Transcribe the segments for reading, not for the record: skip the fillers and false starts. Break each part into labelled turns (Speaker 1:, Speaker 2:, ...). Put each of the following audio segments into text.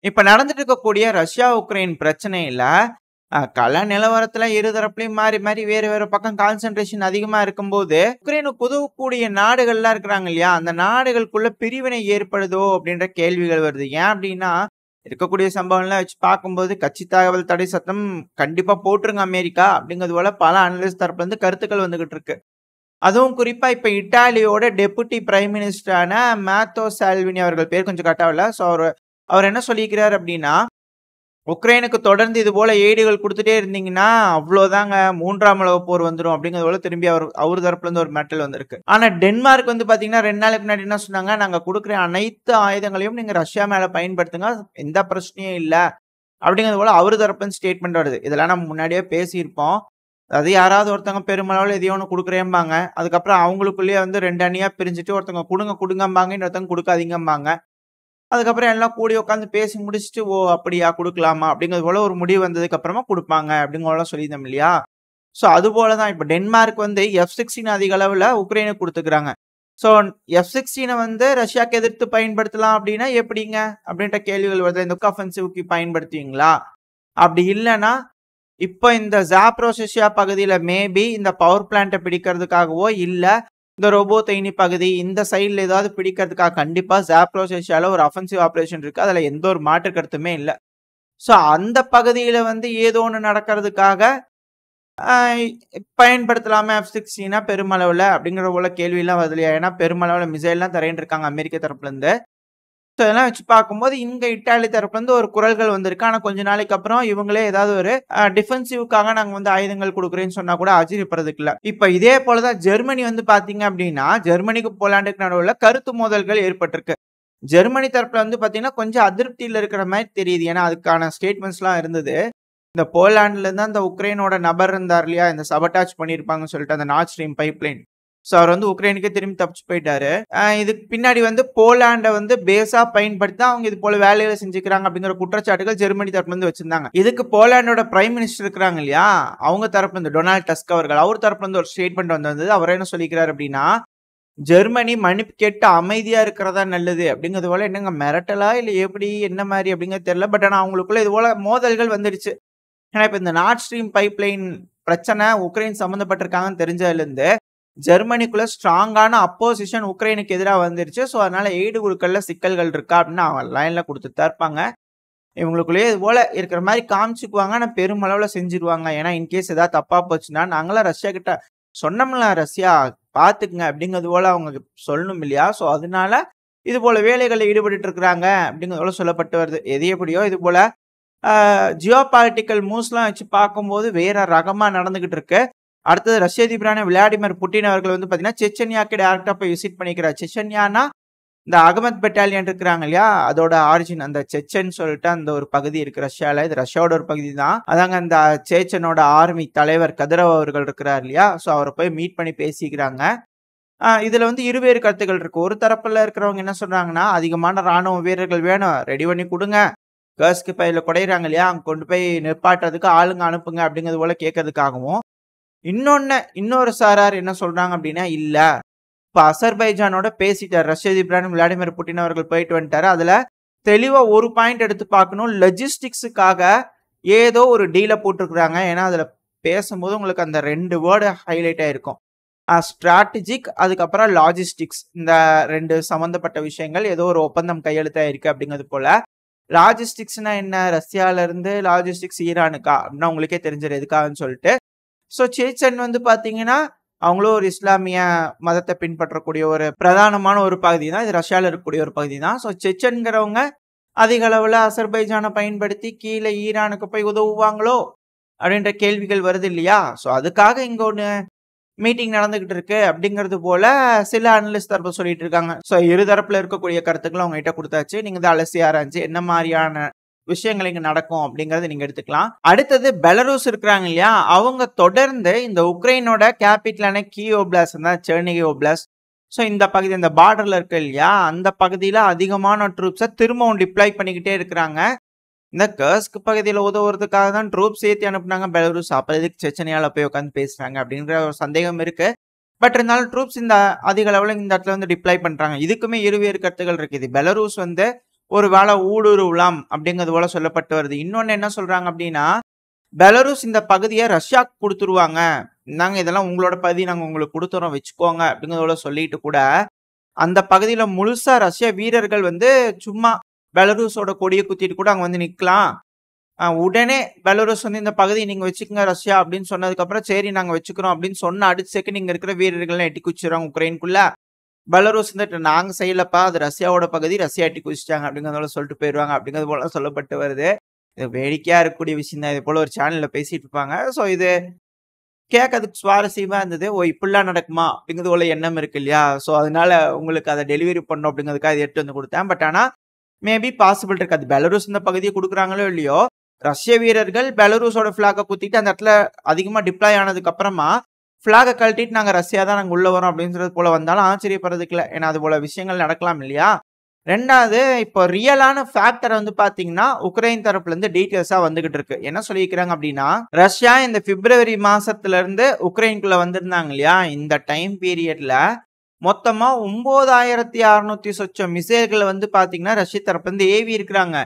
Speaker 1: இப்ப நடந்துட்டு இருக்கக்கூடிய ரஷ்யா, உக்ரைன் பிரச்சனையில கள நிலவரத்துல இரு தரப்புலயும் மாறி, மாறி வேறு வேறு பக்கம் கான்சன்ட்ரேஷன் அதிகமா இருக்கும்போது, உக்ரைனுக்கு உதவக்கூடிய நாடுகள்லாம் இருக்கிறாங்க இல்லையா? அந்த நாடுகளுக்குள்ள பிரிவினை ஏற்படுதோ அப்படின்ற கேள்விகள் வருது. ஏன் அப்படின்னா, இருக்கக்கூடிய சம்பவம்லாம் வச்சு பார்க்கும்போது, கட்சி தகவல் தடை சட்டம் கண்டிப்பா போட்டுருங்க அமெரிக்கா அப்படிங்கிறது போல பல அனலிஸ்ட் தரப்புல இருந்து கருத்துக்கள் வந்துகிட்டு இருக்கு. அதுவும் குறிப்பா இப்ப இட்டாலியோட டெப்யூட்டி பிரைம் மினிஸ்டரான மேத்தோ சால்வினி அவர்கள் பேர் கொஞ்சம் கரெக்டா இல்ல. ஸோ அவர் என்ன சொல்லியிருக்கிறார் அப்படின்னா, உக்ரைனுக்கு தொடர்ந்து இது போல ஏடுகள் குடுத்துட்டே இருந்தீங்கன்னா, அவ்வளோதாங்க 3ஆம் உலகப் போர் வந்துரும் அப்படிங்கிறது போல திரும்பி அவர் தரப்புல இருந்து ஒரு மிரட்டல் வந்திருக்கு. ஆனா டென்மார்க் வந்து பாத்தீங்கன்னா 2 நாளுக்கு முன்னாடி என்ன சொன்னாங்க, நாங்க குடுக்குற அனைத்து ஆயுதங்களையும் நீங்க ரஷ்யா மேல பயன்படுத்துங்க. எந்த பிரச்சனையும் இல்ல. அப்படிங்கிறது போல அவரு தரப்புல இருந்து ஸ்டேட்மெண்ட் வருது. இதெல்லாம் நம்ம முன்னாடியே பேசியிருப்போம். அது யாராவது ஒருத்தவங்க பெருமளவுல எதையோ ஒண்ணு குடுக்குறேம்பாங்க. அதுக்கப்புறம் அவங்களுக்குள்ளேயே வந்து 2 அணியா பிரிஞ்சுட்டு ஒருத்தவங்க குடுங்க குடுங்கம்பாங்க. இன்னொருத்தவங்க குடுக்காதீங்கம்பாங்க. அதுக்கப்புறம் எல்லாம் கூடி உட்காந்து பேசி முடிச்சுட்டு, ஓ! அப்படியா குடுக்கலாமா? அப்படிங்கிறது போல ஒரு முடிவு வந்ததுக்கு அப்புறமா குடுப்பாங்க. அப்படிங்கறதெல்லாம் சொல்லியிருந்தோம் இல்லையா? ஸோ அதுபோல தான் இப்ப டென்மார்க் வந்து F-16 அதிக அளவுல உக்ரைனுக்கு குடுத்துக்கிறாங்க. ஸோ F-16 வந்து ரஷ்யாக்கு எதிர்த்து பயன்படுத்தலாம் அப்படின்னா எப்படிங்க? அப்படின்ற கேள்விகள் வருது. இந்த ஆஃபென்சிவ்க்கு பயன்படுத்துவீங்களா? அப்படி இல்லன்னா, இப்ப இந்த ஜாப்ரோசியா பகுதியில மேபி இந்த பவர் பிளான்ட்ட பிடிக்கிறதுக்காகவோ, இல்ல இந்த ரோபோதைனி பகுதி இந்த சைடுல ஏதாவது பிடிக்கிறதுக்காக கண்டிப்பா ஜாப்ரோசியால ஒரு அஃபென்சிவ் ஆப்பரேஷன் இருக்கு. அதுல எந்த ஒரு மாற்று கருத்துமே இல்ல. ஸோ அந்த பகுதியில வந்து ஏதோ ஒண்ணு நடக்கிறதுக்காக அ பயன்படுத்தலாமா F-16 பெருமளவுல அப்படிங்கிற போல கேள்விலாம் வருது இல்லையா? ஏன்னா பெருமளவுல மிசைல்லாம் தரேன்னு இருக்காங்க அமெரிக்க தரப்புல இருந்து. ஸோ இதெல்லாம் வச்சு பார்க்கும்போது இங்க இட்டாலி தரப்புல இருந்து ஒரு குரல்கள் வந்திருக்கு. ஆனா கொஞ்ச நாளைக்கு அப்புறம் இவங்களே ஏதாவது ஒரு டிஃபென்சிவ்க்காக நாங்க வந்து ஆயுதங்கள் குடுக்குறேன்னு சொன்னா கூட ஆச்சரியப்படுறதுக்கு இல்ல. இப்ப இதே போல தான் ஜெர்மனி வந்து பார்த்தீங்க அப்படின்னா, ஜெர்மனிக்கு போலாண்டுக்கு நடுவுல கருத்து மோதல்கள் ஏற்பட்டிருக்கு. ஜெர்மனி தரப்புல வந்து பார்த்தீங்கன்னா, கொஞ்சம் அதிருப்தியில இருக்கிற மாரி தெரியுது. ஏன்னா அதுக்கான ஸ்டேட்மெண்ட்ஸ்லாம் இருந்தது. இந்த போலாண்ட்ல இருந்து அந்த உக்ரைனோட நபர் இருந்தார் இல்லையா? இந்த சபட்டாஜ் பண்ணியிருப்பாங்கன்னு சொல்லிட்டு அந்த நார்ட் ஸ்ட்ரீம் பைப்லைன். ஸோ அவர் வந்து உக்ரைனுக்கே திரும்பி தப்பிச்சு போயிட்டாரு. இதுக்கு பின்னாடி வந்து போலாண்ட வந்து பேஸா பயன்படுத்தி தான் அவங்க இது போல வேலைகளை செஞ்சுக்கிறாங்க அப்படிங்கிற குற்றச்சாட்டுகள் ஜெர்மனி தரப்புல இருந்து வச்சிருந்தாங்க. இதுக்கு போலாண்டோட பிரைம் மினிஸ்டர் இருக்கிறாங்க இல்லையா? அவங்க தரப்புல இருந்து டொனால்ட் டஸ்க் அவர்கள் அவர் தரப்புல இருந்து ஒரு ஸ்டேட்மெண்ட் வந்தது. அவர் என்ன சொல்லிக்கிறார் அப்படின்னா, ஜெர்மனி மன்னிப்பு கேட்டு அமைதியா இருக்கிறதா நல்லது அப்படிங்கிறது போல என்னங்க மிரட்டலா இல்ல எப்படி என்ன மாதிரி அப்படிங்கிறது தெரியல. பட் ஆனா அவங்களுக்குள்ள இது போல மோதல்கள் வந்துடுச்சு. ஏன்னா இப்ப இந்த நார்ட் ஸ்ட்ரீம் பைப்லைன் பிரச்சனை உக்ரைன் சம்பந்தப்பட்டிருக்காங்கன்னு தெரிஞ்சதுல இருந்து ஜெர்மனிக்குள்ள ஸ்ட்ராங்கான அப்போசிஷன் உக்ரைனுக்கு எதிராக வந்துருச்சு. ஸோ அதனால எய்டு குழுக்கள்ல சிக்கல்கள் இருக்கா அப்படின்னு அவங்க லைன்ல கொடுத்துட்டு தான் இருப்பாங்க. இவங்களுக்குள்ளேயே இது போல இருக்கிற மாதிரி காமிச்சுக்குவாங்க. ஆனா பெருமளவுல செஞ்சிருவாங்க. ஏன்னா இன்கேஸ் ஏதாவது தப்பா போச்சுன்னா நாங்களாம் ரஷ்யா கிட்ட சொன்னோம்ல, ரஷ்யா பாத்துக்குங்க அப்படிங்கிறது போல அவங்க சொல்லணும் இல்லையா? ஸோ அதனால இது போல வேலைகளில் ஈடுபட்டு இருக்கிறாங்க அப்படிங்கிறது போல சொல்லப்பட்டு வருது. எது எப்படியோ இது போல ஜியோ பாலிட்டிக்கல் மூவ்ஸ்லாம் வச்சு பார்க்கும்போது வேற ரகமா நடந்துகிட்டு இருக்கு. அடுத்தது ரஷ்ய அதிபரான விளாடிமிர் புட்டின் அவர்கள் வந்து பாத்தீங்கன்னா செச்சன்யாக்கு டைரக்டா போய் விசிட் பண்ணிக்கிறார். செச்சன்யானா இந்த அகமத் பெட்டாலியன் இருக்கிறாங்க இல்லையா? அதோட ஆரிஜின் அந்த செச்சன் சொல்லிட்டு அந்த ஒரு பகுதி இருக்கு ரஷ்யால. இது ரஷ்யாவோட ஒரு பகுதி தான். அதாங்க அந்த சேச்சனோட ஆர்மி தலைவர் கதிரவ் அவர்கள் இருக்கிறார் இல்லையா? ஸோ அவரை போய் மீட் பண்ணி பேசிக்கிறாங்க. இதுல வந்து இருவேறு கருத்துக்கள் இருக்கு. ஒரு தரப்புல இருக்கிறவங்க என்ன சொல்றாங்கன்னா, அதிகமான ராணுவ வீரர்கள் வேணும், ரெடி பண்ணி கொடுங்க. கர்ஸ்க்கு பயில குடையிறாங்க இல்லையா? அங்க கொண்டு போய் நிப்பாட்டுறதுக்கு ஆளுங்க அனுப்புங்க அப்படிங்கிறது போல கேட்கறதுக்காகவும், இன்னொரு சாரார் என்ன சொல்றாங்க அப்படின்னா, இல்ல இப்ப அசர்பைஜானோட பேசிட்டார் ரஷ்ய அதிபரான விளாடிமிர் புட்டின் அவர்கள் போயிட்டு வந்துட்டாரு. அதுல தெளிவா ஒரு பாயிண்ட் எடுத்து பார்க்கணும். லொஜிஸ்டிக்ஸுக்காக ஏதோ ஒரு டீல போட்டிருக்கிறாங்க. ஏன்னா அதுல பேசும்போது உங்களுக்கு அந்த 2 வேர்டு ஹைலைட் ஆயிருக்கும். ஸ்ட்ராட்டஜிக் அதுக்கப்புறம் லாஜிஸ்டிக்ஸ் இந்த 2 சம்பந்தப்பட்ட விஷயங்கள் ஏதோ ஒரு ஒப்பந்தம் கையெழுத்தாயிருக்கு அப்படிங்கிறது போல. லாஜிஸ்டிக்ஸ்னா என்ன? ரஷ்யால இருந்து லாஜிஸ்டிக்ஸ் ஈரானுக்கா அப்படின்னா உங்களுக்கே தெரிஞ்சிடும் எதுக்காகன்னு சொல்லிட்டு. ஸோ சேச்சன் வந்து பாத்தீங்கன்னா அவங்களும் ஒரு இஸ்லாமிய மதத்தை பின்பற்றக்கூடிய ஒரு பிரதானமான ஒரு பகுதி தான். இது ரஷ்யால இருக்கக்கூடிய ஒரு பகுதி தான். ஸோ செச்சன்கிறவங்க அதிக அளவுல அசர்பைஜானை பயன்படுத்தி கீழே ஈரானுக்கு போய் உதவுவாங்களோ அப்படின்ற கேள்விகள் வருது இல்லையா? ஸோ அதுக்காக இங்க ஒண்ணு மீட்டிங் நடந்துகிட்டு இருக்கு அப்படிங்கிறது போல சில அனலிஸ்ட் தரப்பு சொல்லிட்டு இருக்காங்க. ஸோ இரு தரப்புல இருக்கக்கூடிய கருத்துக்களை அவங்க கிட்ட கொடுத்தாச்சு. நீங்க தான் அலசி ஆராய்ஞ்சு என்ன மாதிரியான விஷயங்கள் இங்க நடக்கும் அப்படிங்கறத நீங்க எடுத்துக்கலாம். அடுத்தது பெலரூஸ் இருக்கிறாங்க இல்லையா? அவங்க தொடர்ந்து இந்த உக்ரைனோட கேபிட்டலான கீவ் ஓப்லாஸ்ட் தான் செர்னிகி ஓப்லாஸ்ட். ஸோ இந்த பகுதி அந்த பார்டர்ல இருக்கு இல்லையா? அந்த பகுதியில அதிகமான ட்ரூப்ஸை திரும்பவும் டிப்ளாய் பண்ணிக்கிட்டே இருக்கிறாங்க. இந்த கர்ஸ்க் பகுதியில் உதவுறதுக்காக தான் ட்ரூப்ஸ் ஏற்றி அனுப்புனாங்க பெலரூஸ். அப்ப எதுக்கு செச்சனியால போய் உட்காந்து பேசுறாங்க அப்படிங்கிற ஒரு சந்தேகம் இருக்கு. பட் இருந்தாலும் ட்ரூப்ஸ் இந்த அதிக அளவுல இந்த இடத்துல வந்து டிப்ளாய் பண்றாங்க. இதுக்குமே இருவேறு கருத்துகள் இருக்குது. பெலரூஸ் வந்து ஒரு வேளை ஊடுருவலாம் அப்படிங்கிறது போல சொல்லப்பட்டு வருது. இன்னொன்னு என்ன சொல்றாங்க அப்படின்னா, பெலருஸ் இந்த பகுதியை ரஷ்யாக்கு குடுத்துருவாங்க. இந்தாங்க இதெல்லாம் உங்களோட பகுதி, நாங்க உங்களுக்கு குடுத்துறோம் வச்சுக்கோங்க அப்படிங்கிறத போல சொல்லிட்டு கூட, அந்த பகுதியில முழுசா ரஷ்ய வீரர்கள் வந்து சும்மா பெலருஸோட கொடிய குத்திட்டு கூட அங்க வந்து நிக்கலாம். உடனே பெலருஸ் வந்து இந்த பகுதியை நீங்க வச்சுக்கங்க ரஷ்யா அப்படின்னு சொன்னதுக்கப்புறம், சரி நாங்க வச்சுக்கிறோம் அப்படின்னு சொன்ன அடுத்த செகண்ட் இங்க இருக்கிற வீரர்கள்லாம் எட்டி குதிச்சுடுறாங்க உக்ரைனுக்குள்ள. பெலருஸ் வந்துட்டு நாங்க செய்யலப்பா, அது ரஷ்யாவோட பகுதி, ரஷ்யா எட்டி குதிச்சிட்டாங்க அப்படிங்கிறத சொல்லிட்டு போயிடுவாங்க அப்படிங்கிறது போல சொல்லப்பட்டு வருது. இது வேடிக்கையா இருக்கக்கூடிய விஷயம் தான். இது போல ஒரு சேனல்ல பேசிட்டு இருப்பாங்க. ஸோ இது கேட்கறதுக்கு சுவாரஸ்யமா இருந்தது. ஓ இப்படிலாம் நடக்குமா அப்படிங்கிறது போல எண்ணம் இருக்கு இல்லையா? ஸோ அதனால உங்களுக்கு அதை டெலிவரி பண்ணணும் அப்படிங்கிறதுக்காக அதை எடுத்து வந்து கொடுத்தேன். பட் ஆனா மேபி பாசிபிள் இருக்கு. அது பெலருஸ் இந்த பகுதியை கொடுக்குறாங்களோ இல்லையோ, ரஷ்ய வீரர்கள் பெலருஸோட பிளாக குத்திட்டு அந்த இடத்துல அதிகமா டிப்ளாய் ஆனதுக்கு அப்புறமா பிளாக கழட்டிட்டு நாங்க ரஷ்யா தான் நாங்க உள்ள வரோம் அப்படின்றது போல வந்தாலும் ஆச்சரியப்படுறதுக்கு இல்லை. ஏன்னா அது போல விஷயங்கள் நடக்கலாம் இல்லையா? ரெண்டாவது, இப்போ ரியலான ஃபேக்டர் வந்து பாத்தீங்கன்னா உக்ரைன் தரப்புல இருந்து டீட்டெயில்ஸா வந்துகிட்டு இருக்கு. என்ன சொல்லிக்கிறாங்க அப்படின்னா, ரஷ்யா இந்த பிப்ரவரி மாசத்துல இருந்து உக்ரைனுக்குள்ள வந்திருந்தாங்க இல்லையா, இந்த டைம் பீரியட்ல மொத்தமா 9600 சொச்சம் மிசைல்களை வந்து பாத்தீங்கன்னா ரஷ்ய தரப்புல இருந்து ஏவி இருக்கிறாங்க.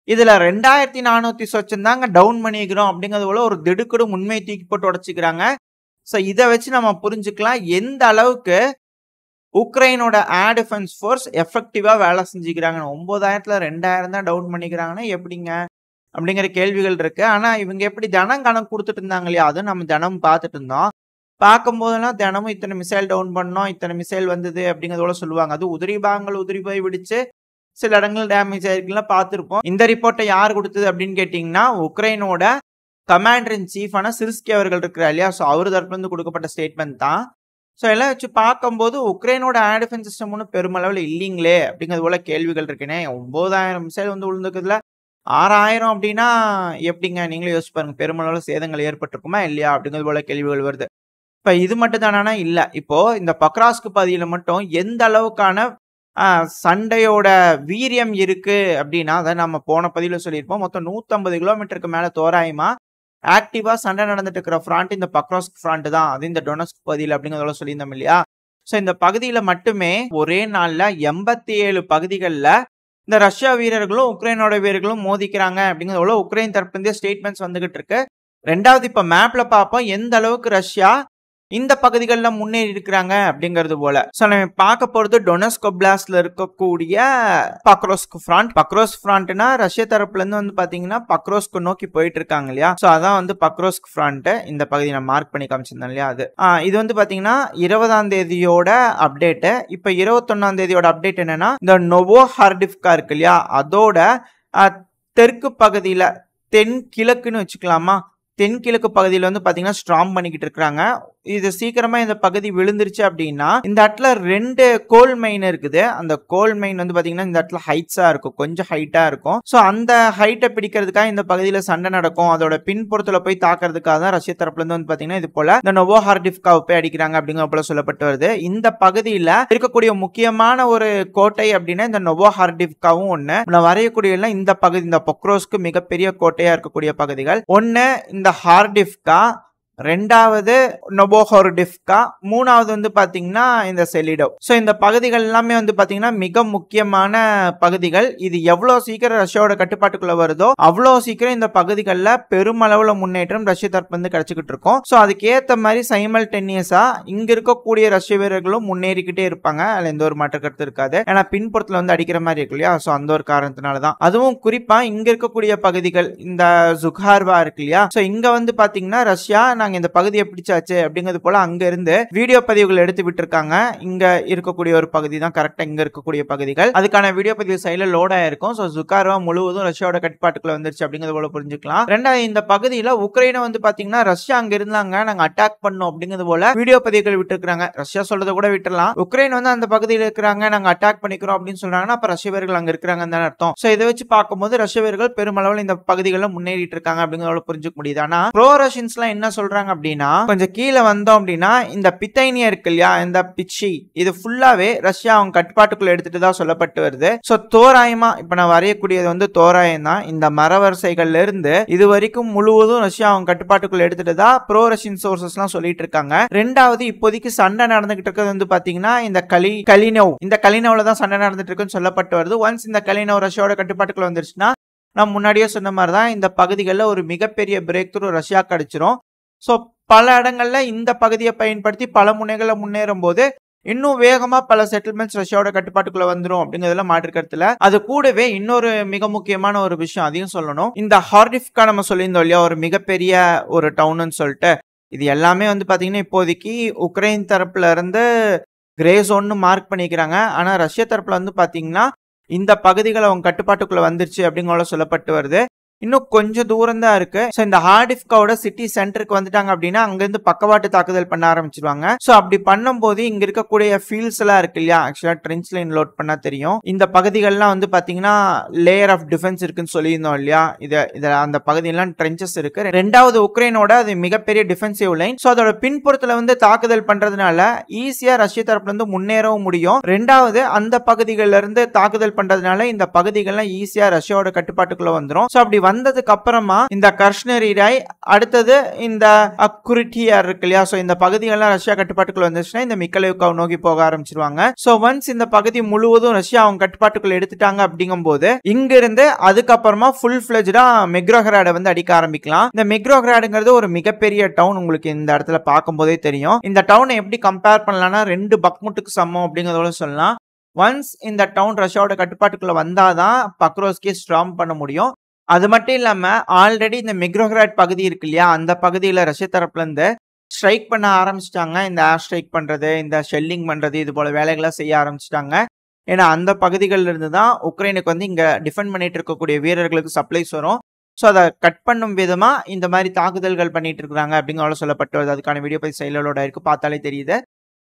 Speaker 1: இதுல 2400 சொச்சம் தாங்க டவுன் பண்ணிக்கிறோம் அப்படிங்கிறது போல ஒரு திடுக்கிடும் உண்மையை தூக்கி போட்டு உடைச்சுக்கிறாங்க. ஸோ இதை வச்சு நம்ம புரிஞ்சுக்கலாம் எந்த அளவுக்கு உக்ரைனோட ஏர் டிஃபென்ஸ் ஃபோர்ஸ் எஃபெக்டிவா வேலை செஞ்சுக்கிறாங்க. 9000ல 2000 தான் டவுன் பண்ணிக்கிறாங்கன்னா எப்படிங்க அப்படிங்கிற கேள்விகள் இருக்கு. ஆனா இவங்க எப்படி தினம் கணக்கு கொடுத்துட்டு இருந்தாங்க இல்லையா, அதுவும் நம்ம தினமும் பார்த்துட்டு இருந்தோம். பார்க்கும்போதெல்லாம் தினமும் இத்தனை மிசைல் டவுன் பண்ணோம், இத்தனை மிசைல் வந்தது அப்படிங்கிறதோட சொல்லுவாங்க. அது உதிரி பாகங்கள் உதிரி போய் வெடிச்சு சில இடங்கள் டேமேஜ் ஆயிருக்குலாம் பார்த்துருப்போம். இந்த ரிப்போர்ட்டை யார் கொடுத்தது அப்படின்னு கேட்டிங்கன்னா, உக்ரைனோட கமாண்டர் இன் சீஃபான சிர்ஸ்கி அவர்கள் இருக்கிறார் இல்லையா, ஸோ அவர் தரப்புலேருந்து கொடுக்கப்பட்ட ஸ்டேட்மெண்ட் தான். ஸோ எல்லாம் வச்சு பார்க்கும்போது உக்ரைனோட ஏர் டிஃபென்ஸ் சிஸ்டம் ஒன்றும் பெருமளவில் இல்லைங்களே அப்படிங்கிறது போல கேள்விகள் இருக்குன்னே. 9000 மிசைல் வந்து விழுந்துக்கிறதுல 6000 அப்படின்னா எப்படிங்க நீங்களே யோசிச்சு பாருங்க, பெருமளவில் சேதங்கள் ஏற்பட்டிருக்குமா இல்லையா அப்படிங்கிறது போல கேள்விகள் வருது. இப்போ இது மட்டும் தானா இல்லை, இப்போ இந்த பக்ராஸ்க் பகுதியில் மட்டும் எந்த அளவுக்கான சண்டையோட வீரியம் இருக்கு அப்படின்னா, அதை நம்ம போன பதிவில் சொல்லியிருப்போம். மொத்தம் 150 கிலோமீட்டருக்கு மேல தோராயமா ஆக்டிவா சண்டை நடந்துட்டு இருக்கிற ஃப்ராண்ட் இந்த பக்ராஸ்க் ஃப்ராண்ட் தான். அது இந்த டொனஸ்க் பகுதியில் அப்படிங்கிறத சொல்லியிருந்தோம் இல்லையா. ஸோ இந்த பகுதியில மட்டுமே ஒரே நாள்ல 87 பகுதிகளில் இந்த ரஷ்யா வீரர்களும் உக்ரைனோட வீரர்களும் மோதிக்கிறாங்க அப்படிங்கிறத உக்ரைன் தரப்புலேருந்தே ஸ்டேட்மெண்ட்ஸ் வந்துகிட்டு இருக்கு. ரெண்டாவது, இப்ப மேப்ல பார்ப்போம் எந்த அளவுக்கு ரஷ்யா இந்த பகுதிகளில் முன்னேறி இருக்கிறாங்க அப்படிங்கிறது போல. ஸோ நம்ம பார்க்க போறது டொனஸ்க் ஒப்லாஸ்ட்ல இருக்கக்கூடிய பக்ரோஸ்க் ஃப்ராண்ட். பக்ரோஸ்க் ஃப்ராண்ட்னா ரஷ்ய தரப்புல இருந்து வந்து பாத்தீங்கன்னா பக்ரோஸ்க் நோக்கி போயிட்டு இருக்காங்க இல்லையா. ஸோ அதான் வந்து பக்ரோஸ்க் ஃப்ராண்ட். இந்த பகுதியை நான் மார்க் பண்ணி காமிச்சிருந்தேன் இல்லையா, அது இது வந்து பாத்தீங்கன்னா 20ஆம் தேதியோட அப்டேட். இப்ப 21ஆம் தேதியோட அப்டேட் என்னன்னா, இந்த நோவோ ஹார்டிவ்கா இருக்கு இல்லையா, அதோட தெற்கு பகுதியில தென்கிழக்குன்னு வச்சுக்கலாமா, தென்கிழக்கு பகுதியில் வந்து பாத்தீங்கன்னா ஸ்ட்ராங் பண்ணிக்கிட்டு இருக்காங்க. இது சீக்கிரமா இந்த பகுதி விழுந்துருச்சு அப்படின்னா இந்த இடத்துல 2 கோல் மைன் இருக்குது. அந்த கோல் மைன் வந்து பாத்தீங்கன்னா இந்த இடத்துல ஹைட்ஸா இருக்கும், கொஞ்சம் ஹைட்டா இருக்கும். ஸோ அந்த ஹைட்டை பிடிக்கிறதுக்காக இந்த பகுதியில சண்டை நடக்கும். அதோட பின்புறத்துல போய் தாக்குறதுக்காக தான் ரஷ்ய தரப்புல இருந்து வந்து பாத்தீங்கன்னா இது போல இந்த நோவோ ஹார்டிவ்காவை போய் அடிக்கிறாங்க அப்படிங்கிற போல சொல்லப்பட்டு வருது. இந்த பகுதியில இருக்கக்கூடிய முக்கியமான ஒரு கோட்டை அப்படின்னா இந்த நோவோ ஹார்டிவ்காவும் ஒண்ணு. நான் வரையக்கூடிய இந்த பகுதி இந்த பொக்ரோஸ்க்கு மிகப்பெரிய கோட்டையா இருக்கக்கூடிய பகுதிகள். ஒன்னு இந்த ஹார்டிவ்கா, ரெண்டாவது நோவோஹோர்டிவ்கா, மூணாவது வந்து பாத்தீங்கன்னா இந்த செலிடோ. சோ இந்த பகுதிகள் எல்லாமே வந்து பாத்தீங்கன்னா மிக முக்கியமான பகுதிகள். இது எவ்வளவு சீக்கிரம் ரஷ்யாவோட கட்டுப்பாட்டுக்குள்ள வருதோ அவ்வளவு சீக்கிரம் இந்த பகுதிகளில் பெருமளவுல முன்னேற்றம் ரஷ்ய தரப்பு வந்து கிடைச்சிக்கிட்டு இருக்கும். சோ அதுக்கு ஏத்த மாதிரி சைமல்டேனியஸா இங்க இருக்கக்கூடிய ரஷ்ய வீரர்களும் முன்னேறிக்கிட்டே இருப்பாங்க. அதுல எந்த ஒரு மாற்று கருத்து இருக்காது. ஏன்னா பின்புறத்துல வந்து அடிக்கிற மாதிரி இருக்கு இல்லையா. சோ அந்த ஒரு காரணத்தினாலதான். அதுவும் குறிப்பா இங்க இருக்கக்கூடிய பகுதிகள் இந்த ஜுகார்வா இருக்கு இல்லையா. சோ இங்க வந்து பாத்தீங்கன்னா ரஷ்யா நாங்க இந்த பகுதியை பிடிச்சாச்சு அப்படிங்கிறது போல அங்க இருந்து வீடியோ பதிவுகள் எடுத்து விட்டுருக்காங்க. இங்க இருக்கக்கூடிய ஒரு பகுதி தான் கரெக்டா இங்க இருக்கக்கூடிய பகுதிகள். அதுக்கான வீடியோ பதிவு சைட்ல லோட் ஆயிருக்கும். சோ ஜுகார்வா முழுவதும் ரஷ்யாவோட கட்டுப்பாட்டுக்குள்ள வந்துருச்சு அப்படிங்கிறது போல புரிஞ்சுக்கலாம். ரெண்டாவது, இந்த பகுதியில உக்ரைனை வந்து பாத்தீங்கன்னா ரஷ்யா அங்க இருந்தாங்க, நாங்க அட்டாக் பண்ணோம் அப்படிங்கிறது போல வீடியோ பதிவுகள் விட்டுருக்காங்க. ரஷ்யா சொல்றதை கூட விட்டுறலாம். உக்ரைன் வந்து அந்த பகுதியில் இருக்கிறாங்க, நாங்க அட்டாக் பண்ணிக்கிறோம் அப்படின்னு சொல்றாங்கன்னா அப்ப ரஷ்ய வீரர்கள் அங்க இருக்கிறாங்கன்னு தான் அர்த்தம். சோ இதை வச்சு பார்க்கும்போது ரஷ்ய வீரர்கள் பெருமளவில் இந்த பகுதிகளில் முன்னேறிட்டு இருக்காங்க அப்படிங்கிறத புரிஞ்சுக்க முடியுது. ஆனா ப்ரோ ரஷ்யன்ஸ் எல்லாம் என்ன சொல்றாங்க சொல்றாங்க அப்படின்னா, கொஞ்சம் கீழ வந்தோம் அப்படின்னா, இந்த பித்தைனியா இருக்கு இல்லையா, இந்த பிச்சி இது ஃபுல்லாவே ரஷ்யா அவங்க கட்டுப்பாட்டுக்குள்ள எடுத்துட்டு தான் சொல்லப்பட்டு வருது. சோ தோராயமா இப்ப நான் வரையக்கூடியது வந்து தோராயம் தான். இந்த மரவரிசைகள்ல இருந்து இது வரைக்கும் முழுவதும் ரஷ்யா அவங்க கட்டுப்பாட்டுக்குள்ள எடுத்துட்டு தான் ப்ரோ ரஷ்யன் சோர்சஸ்லாம் சொல்லிட்டு இருக்காங்க. ரெண்டாவது இப்போதைக்கு சண்டை நடந்துகிட்டு இருக்கிறது வந்து பாத்தீங்கன்னா இந்த கலினோவ்ல தான் சண்டை நடந்துட்டு இருக்குன்னு சொல்லப்பட்டு வருது. ஒன்ஸ் இந்த கலினோவ் ரஷ்யாவோட கட்டுப்பாட்டுக்குள்ள வந்துருச்சுன்னா, நான் முன்னாடியே சொன்ன மாதிரி தான் இந்த பகுதிகளில் ஒரு மிகப்பெரிய பிரேக் த்ரூ ரஷ்யா கிடைச்சிரும். ஸோ பல இடங்கள்ல இந்த பகுதியை பயன்படுத்தி பல முனைகளை முன்னேறும் போது இன்னும் வேகமா பல செட்டில்மெண்ட்ஸ் ரஷ்யாவோட கட்டுப்பாட்டுக்குள்ள வந்துரும் அப்படிங்கிறதுல மாற்றுக்கருத்துல. அது கூடவே இன்னொரு மிக முக்கியமான ஒரு விஷயம் அதையும் சொல்லணும். இந்த ஹார்டிஃப்கா நம்ம சொல்லியிருந்தோம் இல்லையா, ஒரு மிகப்பெரிய ஒரு டவுன்னு சொல்லிட்டு, இது எல்லாமே வந்து பாத்தீங்கன்னா இப்போதைக்கு உக்ரைன் தரப்புல இருந்து கிரே ஜோன்னு மார்க் பண்ணிக்கிறாங்க. ஆனா ரஷ்யா தரப்புல வந்து பாத்தீங்கன்னா இந்த பகுதிகள் அவங்க கட்டுப்பாட்டுக்குள்ள வந்துருச்சு அப்படிங்கிற சொல்லப்பட்டு வருது. இன்னும் கொஞ்சம் தூரம் தான் இருக்கு. சோ இந்த ஹார்டிஃப்காவோட சிட்டி சென்டருக்கு வந்துட்டாங்க அப்படின்னா அங்கிருந்து பக்கவாட்டு தாக்குதல் பண்ண ஆரம்பிச்சிருவாங்க. சோ அப்படி பண்ணும்போது இங்க இருக்கக்கூடிய ஃபீல்ட்ஸ் எல்லாம் இருக்கு இல்லையா, ஆக்சுவலா ட்ரென்ச் லைன் லோட் பண்ணா தெரியும். இந்த பகுதிகள்லாம் வந்து பாத்தீங்கன்னா லேயர் ஆஃப் டிஃபென்ஸ் இருக்குன்னு சொல்லியிருந்தோம் இல்லையா, இத அந்த பகுதியெல்லாம் ட்ரென்ச்சஸ் இருக்கு. ரெண்டாவது உக்ரைனோட அது மிகப்பெரிய டிஃபென்சிவ் லைன். சோ அதோட பின்புறத்துல வந்து தாக்குதல் பண்றதுனால ஈஸியா ரஷ்ய தரப்புல இருந்து முன்னேறவும் முடியும். ரெண்டாவது அந்த பகுதிகள்ல இருந்து தாக்குதல் பண்றதுனால இந்த பகுதிகள்லாம் ஈஸியா ரஷ்யாவோட கட்டுப்பாட்டுக்குள்ள வந்துரும். சோ அப்படி வந்ததுக்கு அப்புறமா இந்த கர்ஷ்னரி ராய், அடுத்தது இந்த குரிட்டியார் இருக்கு இல்லையா, சோ இந்த பகுதிகள்லாம் ரஷ்யா கட்டுப்பாட்டுக்குள்ள வந்துச்சுன்னா இந்த மிக்கலேவ்காவ் நோக்கி போக ஆரம்பிச்சிருவாங்க. சோ ஒன்ஸ் இந்த பகுதி முழுவதும் ரஷ்யா அவங்க கட்டுப்பாட்டுக்குள்ள எடுத்துட்டாங்க அப்படிங்கும் போது இங்க இருந்து அதுக்கப்புறமா ஃபுல் ஃபிளெஜ்டா மெக்ரோஹராட வந்து அடிக்க ஆரம்பிக்கலாம். இந்த மெக்ரோஹராடுங்கிறது ஒரு மிகப்பெரிய டவுன், உங்களுக்கு இந்த இடத்துல பார்க்கும் போதே தெரியும். இந்த டவுனை எப்படி கம்பேர் பண்ணலாம்னா 2 பக்முட்டுக்கு சமம் அப்படிங்கறதோட சொல்லலாம். ஒன்ஸ் இந்த டவுன் ரஷ்யாவோட கட்டுப்பாட்டுக்குள்ள வந்தாதான் பக்ரோஸ்கே ஸ்ட்ராங் பண்ண முடியும். அது மட்டும் இல்லாம ஆல்ரெடி இந்த மெக்ரோஹராட் பகுதி இருக்கு இல்லையா, அந்த பகுதியில ரஷ்ய தரப்புல இருந்து ஸ்ட்ரைக் பண்ண ஆரம்பிச்சிட்டாங்க. இந்த ஏர் ஸ்ட்ரைக் பண்றது, இந்த ஷெல்லிங் பண்றது, இது போல வேலைகளை செய்ய ஆரம்பிச்சிட்டாங்க. ஏன்னா அந்த பகுதிகளில் இருந்து தான் உக்ரைனுக்கு வந்து இங்க டிஃபெண்ட் பண்ணிட்டு இருக்கக்கூடிய வீரர்களுக்கு சப்ளைஸ் வரும். ஸோ அதை கட் பண்ணும் விதமா இந்த மாதிரி தாக்குதல்கள் பண்ணிட்டு இருக்காங்க அப்படிங்கிற சொல்லப்பட்டு வருது. அதுக்கான வீடியோ போய் சைலோட இருக்கு, பார்த்தாலே தெரியுது.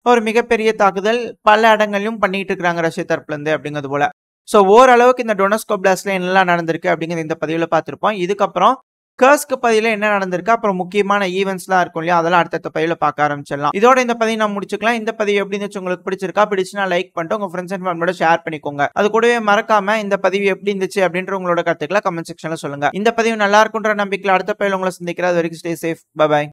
Speaker 1: ஒரு மிகப்பெரிய தாக்குதல் பல இடங்களையும் பண்ணிட்டு இருக்காங்க ரஷ்ய தரப்புல இருந்து அப்படிங்கிறது போல. ஸோ ஓரளவுக்கு இந்த டொனஸ்க் ஓப்லாஸ்ட்ல என்னெல்லாம் நடந்திருக்கு அப்படிங்கிறது இந்த பதிவில் பார்த்துருப்போம். இதுக்கப்புறம் கர்ஸ்க் பதிவில் என்ன நடந்திருக்கு, அப்புறம் முக்கியமான ஈவெண்ட்ஸ்லாம் இருக்கும் இல்லையா, அதெல்லாம் அடுத்த பதிவில் பார்க்க ஆரம்பிச்சிடலாம். இதோட இந்த பதிவு நான் முடிச்சுக்கலாம். இந்த பதிவு எப்படி இருந்துச்சு, உங்களுக்கு பிடிச்சிருந்தா லைக் பண்ணிட்டு உங்க ஃப்ரெண்ட்ஸ் அண்ட் ஃபேமிலியோட ஷேர் பண்ணிக்கோங்க. அது கூடவே மறக்காம இந்த பதிவு எப்படி இருந்துச்சு அப்படின்ற உங்களோட கருத்துக்களை கமெண்ட் செக்ஷன்ல சொல்லுங்க. இந்த பதிவு நல்லா இருக்குன்ற நம்பிக்கையில் அடுத்த பதிவில் உங்களை சந்திக்கிறேன். அது வரைக்கும் ஸ்டே சேஃப். பை.